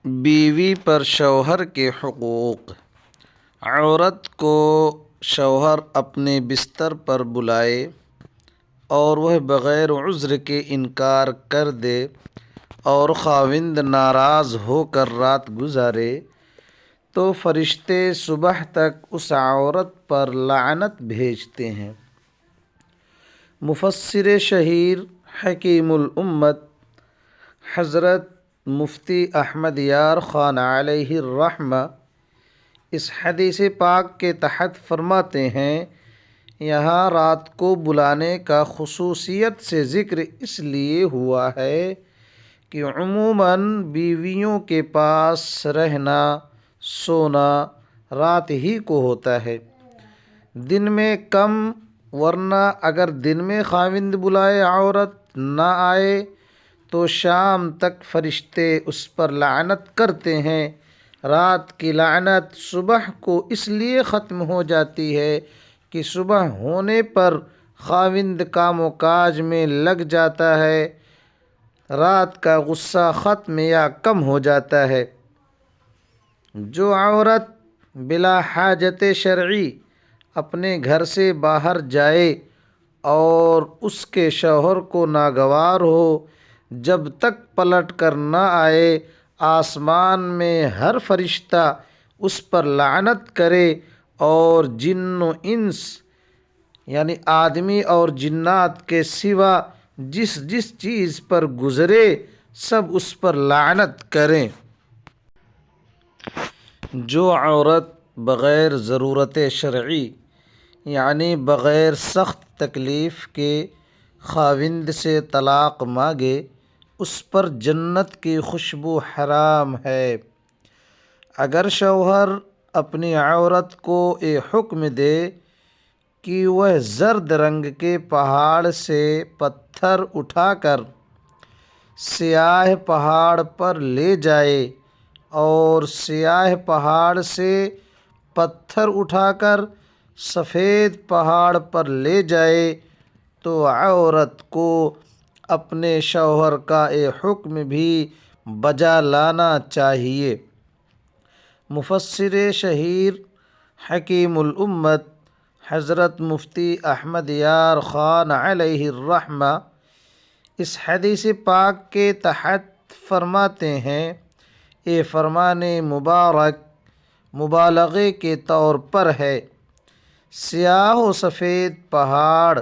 بیوی پر شوہر کے حقوق۔ عورت کو شوہر اپنے بستر پر بلائے اور وہ بغیر عذر کے انکار کر دے اور خاوند ناراض ہو کر رات گزارے تو فرشتے صبح تک اس عورت پر لعنت بھیجتے ہیں۔ مفسر شہیر حکیم الامت حضرت مفتی احمد یار خان علیہ الرحمہ اس حدیث پاک کے تحت فرماتے ہیں، یہاں رات کو بلانے کا خصوصیت سے ذکر اس لیے ہوا ہے کہ عموماً بیویوں کے پاس رہنا سونا رات ہی کو ہوتا ہے، دن میں کم، ورنہ اگر دن میں خاوند بلائے عورت نہ آئے تو شام تک فرشتے اس پر لعنت کرتے ہیں۔ رات کی لعنت صبح کو اس لیے ختم ہو جاتی ہے کہ صبح ہونے پر خاوند کام و کاج میں لگ جاتا ہے، رات کا غصہ ختم یا کم ہو جاتا ہے۔ جو عورت بلا حاجت شرعی اپنے گھر سے باہر جائے اور اس کے شوہر کو ناگوار ہو، جب تک پلٹ کر نہ آئے آسمان میں ہر فرشتہ اس پر لعنت کرے اور جن و انس یعنی آدمی اور جنات کے سوا جس جس چیز پر گزرے سب اس پر لعنت کریں۔ جو عورت بغیر ضرورت شرعی یعنی بغیر سخت تکلیف کے خاوند سے طلاق مانگے اس پر جنت کی خوشبو حرام ہے۔ اگر شوہر اپنی عورت کو یہ حکم دے کہ وہ زرد رنگ کے پہاڑ سے پتھر اٹھا کر سیاہ پہاڑ پر لے جائے اور سیاہ پہاڑ سے پتھر اٹھا کر سفید پہاڑ پر لے جائے تو عورت کو اپنے شوہر کا یہ حکم بھی بجا لانا چاہیے۔ مفسر شہیر حکیم الامت حضرت مفتی احمد یار خان علیہ الرحمہ اس حدیث پاک کے تحت فرماتے ہیں، یہ فرمان مبارک مبالغے کے طور پر ہے۔ سیاہ و سفید پہاڑ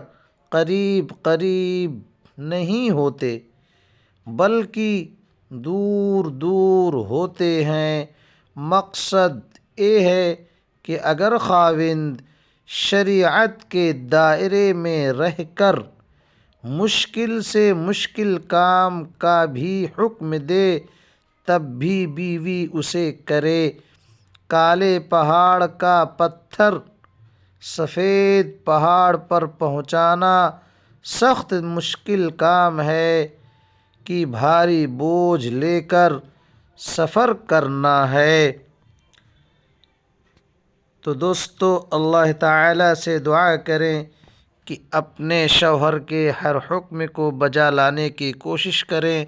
قریب قریب نہیں ہوتے بلکہ دور دور ہوتے ہیں۔ مقصد یہ ہے کہ اگر خاوند شریعت کے دائرے میں رہ کر مشکل سے مشکل کام کا بھی حکم دے تب بھی بیوی اسے کرے۔ کالے پہاڑ کا پتھر سفید پہاڑ پر پہنچانا سخت مشکل کام ہے کہ بھاری بوجھ لے کر سفر کرنا ہے۔ تو دوستو، اللہ تعالیٰ سے دعا کریں کہ اپنے شوہر کے ہر حکم کو بجا لانے کی کوشش کریں۔